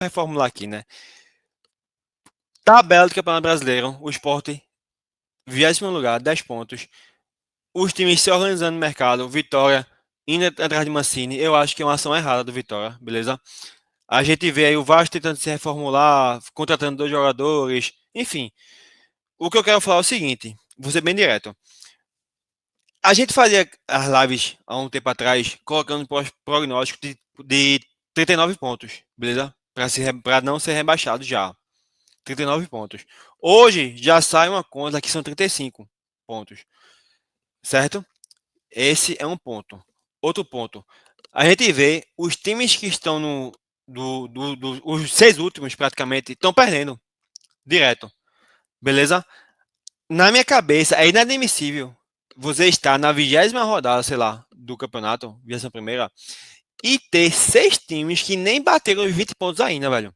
reformular aqui, né? Tabela do Campeonato Brasileiro, o Sport, 20º lugar, 10 pontos. Os times se organizando no mercado, Vitória indo atrás de Mancini, eu acho que é uma ação errada do Vitória, beleza? A gente vê aí o Vasco tentando se reformular, contratando 2 jogadores, enfim. O que eu quero falar é o seguinte, vou ser bem direto. A gente fazia as lives há um tempo atrás, colocando prognóstico de 39 pontos, beleza? Para não ser rebaixado já. 39 pontos. Hoje já sai uma conta que são 35 pontos, certo? Esse é um ponto. Outro ponto. A gente vê os times que estão os 6 últimos praticamente estão perdendo direto, beleza? Na minha cabeça é inadmissível você estar na 20ª rodada, sei lá, do campeonato, 21ª, e ter 6 times que nem bateram os 20 pontos ainda, velho.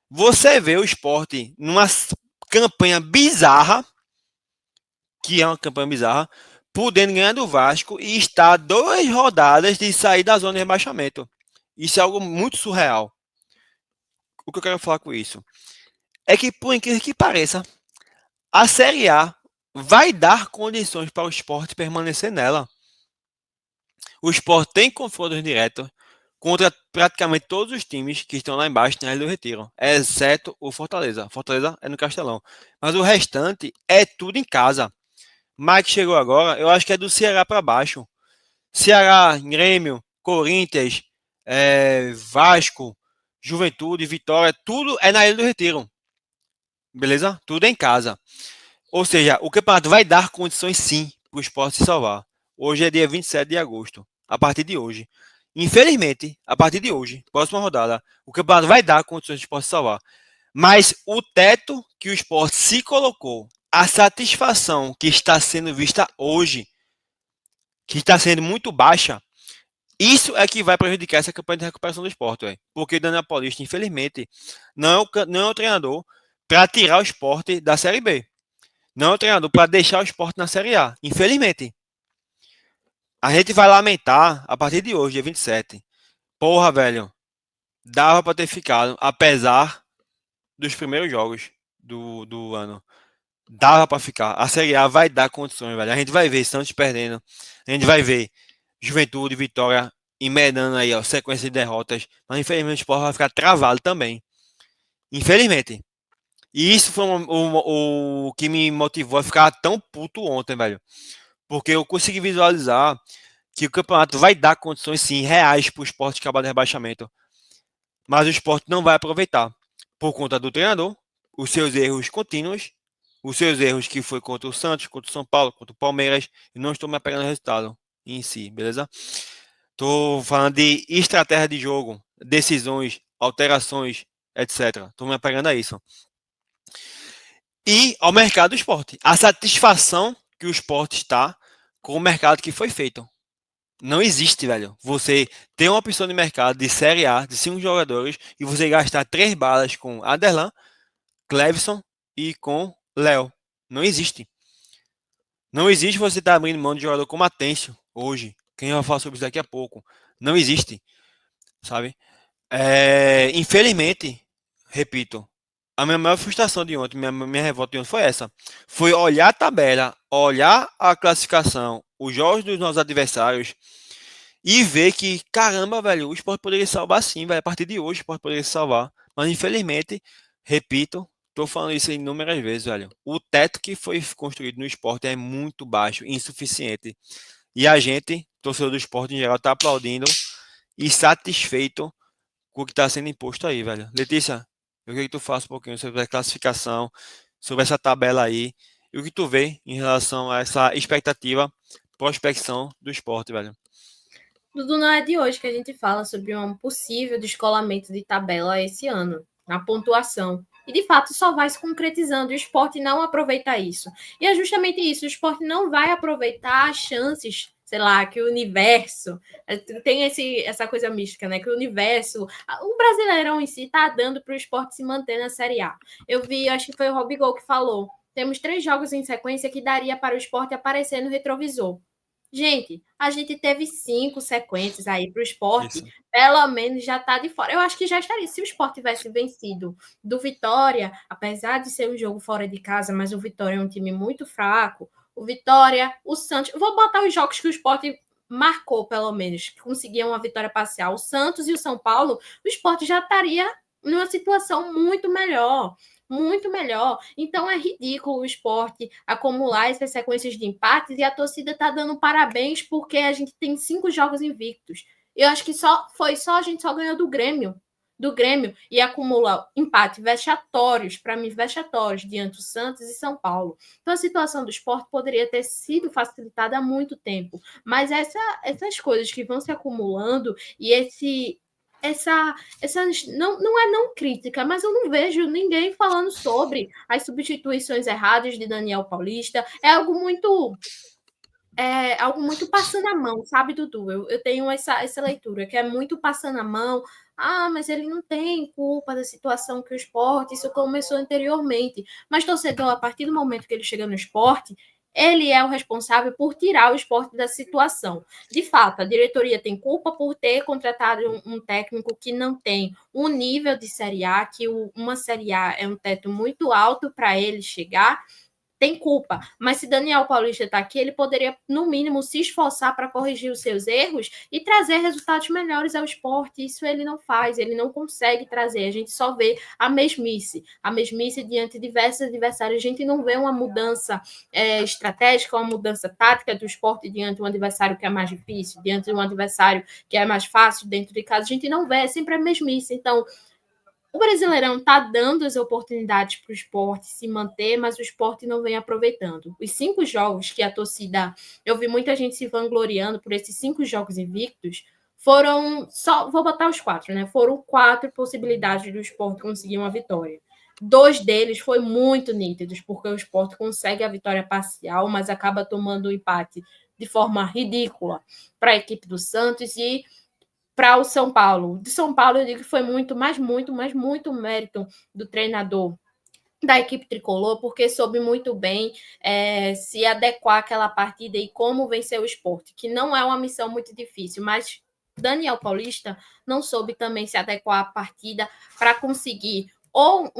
Você vê o Sport numa campanha bizarra, que é uma campanha bizarra, podendo ganhar do Vasco e estar 2 rodadas de sair da zona de rebaixamento. Isso é algo muito surreal. O que eu quero falar com isso é que, por incrível que pareça, a Série A vai dar condições para o Sport permanecer nela. O Sport tem confrontos diretos contra praticamente todos os times que estão lá embaixo na Ilha do Retiro, exceto o Fortaleza. Fortaleza é no Castelão. Mas o restante é tudo em casa. Mike chegou agora, eu acho que é do Ceará para baixo. Ceará, Grêmio, Corinthians, Vasco, Juventude, Vitória, tudo é na Ilha do Retiro. Beleza? Tudo é em casa. Ou seja, o campeonato vai dar condições sim para o Sport se salvar. Hoje é dia 27 de agosto. A partir de hoje. Infelizmente, a partir de hoje, próxima rodada, o campeonato vai dar condições de Sport se salvar. Mas o teto que o Sport se colocou, a satisfação que está sendo vista hoje, que está sendo muito baixa, isso é que vai prejudicar essa campanha de recuperação do Sport, véio. Porque o Daniel Paulista, infelizmente, não é o treinador para tirar o Sport da Série B. Não é o treinador para deixar o Sport na Série A. Infelizmente. A gente vai lamentar a partir de hoje, dia 27. Porra, velho. Dava para ter ficado, apesar dos primeiros jogos do ano. Dava para ficar. A Série A vai dar condições, velho. A gente vai ver Santos perdendo. A gente vai ver Juventude, Vitória emendando aí, ó, sequência de derrotas. Mas infelizmente o Sport vai ficar travado também. Infelizmente. E isso foi o que me motivou a ficar tão puto ontem, velho. Porque eu consegui visualizar que o campeonato vai dar condições, sim, reais para o Sport acabar de rebaixamento. Mas o Sport não vai aproveitar. Por conta do treinador, os seus erros contínuos, os seus erros que foi contra o Santos, contra o São Paulo, contra o Palmeiras, e não estou me apegando ao resultado em si, beleza? Estou falando de estratégia de jogo, decisões, alterações, etc. Estou me apegando a isso. E ao mercado do esporte. A satisfação que o esporte está com o mercado que foi feito. Não existe, velho. Você tem uma opção de mercado de Série A, de 5 jogadores, e você gastar 3 balas com Aderlan, Clevson e com Léo. Não existe. Não existe você estar abrindo mão de jogador como Atêncio hoje. Quem vai falar sobre isso daqui a pouco. Não existe, sabe? Infelizmente, repito, a minha maior frustração de ontem, minha revolta de ontem foi essa. Foi olhar a tabela, olhar a classificação, os jogos dos nossos adversários e ver que, caramba, velho, o Sport poderia salvar sim, velho. A partir de hoje o Sport poderia se salvar. Mas infelizmente, repito, tô falando isso inúmeras vezes, velho. O teto que foi construído no Sport é muito baixo, insuficiente. E a gente, torcedor do Sport em geral, tá aplaudindo e satisfeito com o que está sendo imposto aí, velho. Letícia, eu queria que tu faça um pouquinho sobre a classificação, sobre essa tabela aí, e o que tu vê em relação a essa expectativa, prospecção do esporte, velho. Dudu, não é de hoje que a gente fala sobre um possível descolamento de tabela esse ano, na pontuação. E, de fato, só vai se concretizando. E o esporte não aproveita isso. E é justamente isso. O esporte não vai aproveitar as chances, sei lá, que o universo... Tem essa coisa mística, né? Que o universo... O Brasileirão em si está dando para o esporte se manter na Série A. Eu vi, acho que foi o Robigol que falou. Temos 3 jogos em sequência que daria para o esporte aparecer no retrovisor. Gente, a gente teve 5 sequências aí para o esporte, Isso. pelo menos já está de fora. Eu acho que já estaria. Se o esporte tivesse vencido do Vitória, apesar de ser um jogo fora de casa, mas o Vitória é um time muito fraco. O Vitória, o Santos. Vou botar os jogos que o esporte marcou, pelo menos, que conseguiam uma vitória parcial. O Santos e o São Paulo, o esporte já estaria numa situação muito melhor. Muito melhor. Então é ridículo o esporte acumular essas sequências de empates e a torcida tá dando parabéns porque a gente tem 5 jogos invictos. Eu acho que só a gente só ganhou do Grêmio e acumula empate vexatórios, para mim vexatórios diante do Santos e São Paulo. Então a situação do esporte poderia ter sido facilitada há muito tempo, mas essas coisas que vão se acumulando e essa não é não crítica, mas eu não vejo ninguém falando sobre as substituições erradas de Daniel Paulista. É algo muito passando a mão, sabe, Dudu? Eu tenho essa leitura, que é muito passando a mão. Ah, mas ele não tem culpa da situação que o esporte, isso começou anteriormente. Mas torcedor, a partir do momento que ele chega no esporte, ele é o responsável por tirar o esporte da situação. De fato, a diretoria tem culpa por ter contratado um técnico que não tem um nível de Série A, que uma Série A é um teto muito alto para ele chegar, tem culpa. Mas se Daniel Paulista está aqui, ele poderia, no mínimo, se esforçar para corrigir os seus erros e trazer resultados melhores ao esporte. Isso ele não faz, ele não consegue trazer. A gente só vê a mesmice diante de diversos adversários. A gente não vê uma mudança estratégica, uma mudança tática do esporte diante de um adversário que é mais difícil, diante de um adversário que é mais fácil dentro de casa. A gente não vê, é sempre a mesmice. Então, o Brasileirão está dando as oportunidades para o esporte se manter, mas o esporte não vem aproveitando. Os 5 jogos que a torcida. Eu vi muita gente se vangloriando por esses 5 jogos invictos. Foram só. Vou botar os 4, né? Foram 4 possibilidades do esporte conseguir uma vitória. 2 deles foi muito nítidos, porque o esporte consegue a vitória parcial, mas acaba tomando o empate de forma ridícula para a equipe do Santos e para o São Paulo. De São Paulo, eu digo que foi muito mérito do treinador da equipe tricolor, porque soube muito bem se adequar àquela partida e como vencer o esporte, que não é uma missão muito difícil, mas Daniel Paulista não soube também se adequar à partida para conseguir ou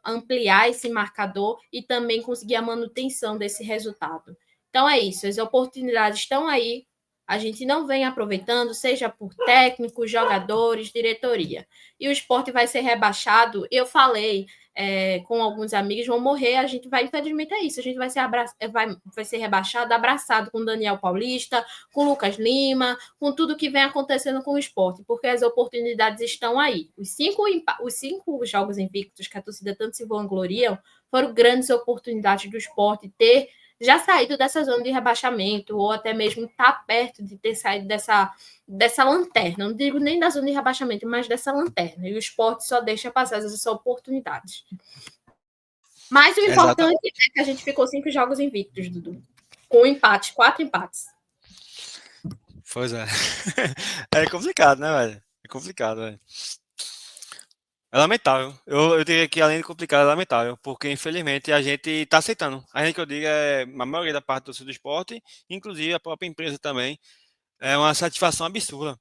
ampliar esse marcador e também conseguir a manutenção desse resultado. Então é isso, as oportunidades estão aí, a gente não vem aproveitando, seja por técnicos, jogadores, diretoria. E o esporte vai ser rebaixado. Eu falei com alguns amigos, vão morrer, a gente vai, infelizmente é isso, a gente vai ser rebaixado, abraçado com Daniel Paulista, com Lucas Lima, com tudo que vem acontecendo com o esporte, porque as oportunidades estão aí. Os cinco jogos invictos que a torcida tanto se vangloriam foram grandes oportunidades do esporte ter já saído dessa zona de rebaixamento, ou até mesmo estar perto de ter saído dessa lanterna. Não digo nem da zona de rebaixamento, mas dessa lanterna. E o esporte só deixa passar essas oportunidades. Mas o Exato. importante é que a gente ficou 5 jogos invictos, Dudu. Com empates, 4 empates. Pois é. É complicado, né, velho? É complicado, velho. É lamentável. Eu diria que além de complicado, é lamentável, porque infelizmente a gente tá aceitando. A gente que eu digo é a maioria da parte do torcida do esporte, inclusive a própria empresa também. É uma satisfação absurda.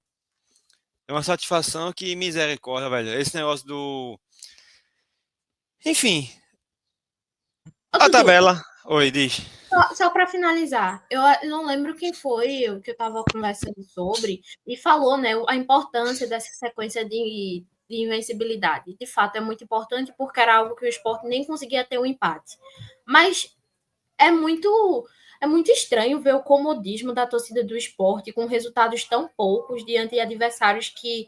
É uma satisfação que misericórdia, velho. Esse negócio do. Enfim, Ô, a Dudu, tabela. Oi, diz. só para finalizar, eu não lembro quem foi o que eu estava conversando sobre e falou, né, a importância dessa sequência de invencibilidade. De fato, é muito importante porque era algo que o esporte nem conseguia ter um empate. Mas é muito estranho ver o comodismo da torcida do esporte com resultados tão poucos diante de adversários que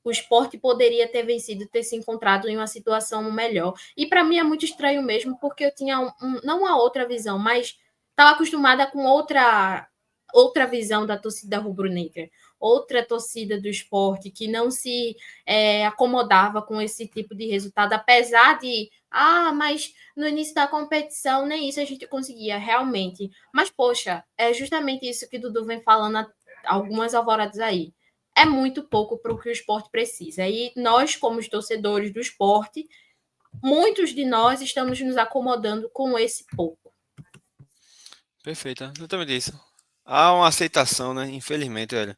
o esporte poderia ter vencido, ter se encontrado em uma situação melhor. E para mim é muito estranho mesmo, porque eu tinha não uma outra visão, mas estava acostumada com outra visão da torcida rubro-negra, outra torcida do esporte que não se acomodava com esse tipo de resultado, apesar de mas no início da competição nem isso a gente conseguia realmente. Mas poxa, é justamente isso que o Dudu vem falando há algumas alvoradas aí, é muito pouco para o que o esporte precisa. E nós, como os torcedores do esporte, muitos de nós estamos nos acomodando com esse pouco. Perfeito, exatamente isso. há uma aceitação, né? Infelizmente, velho.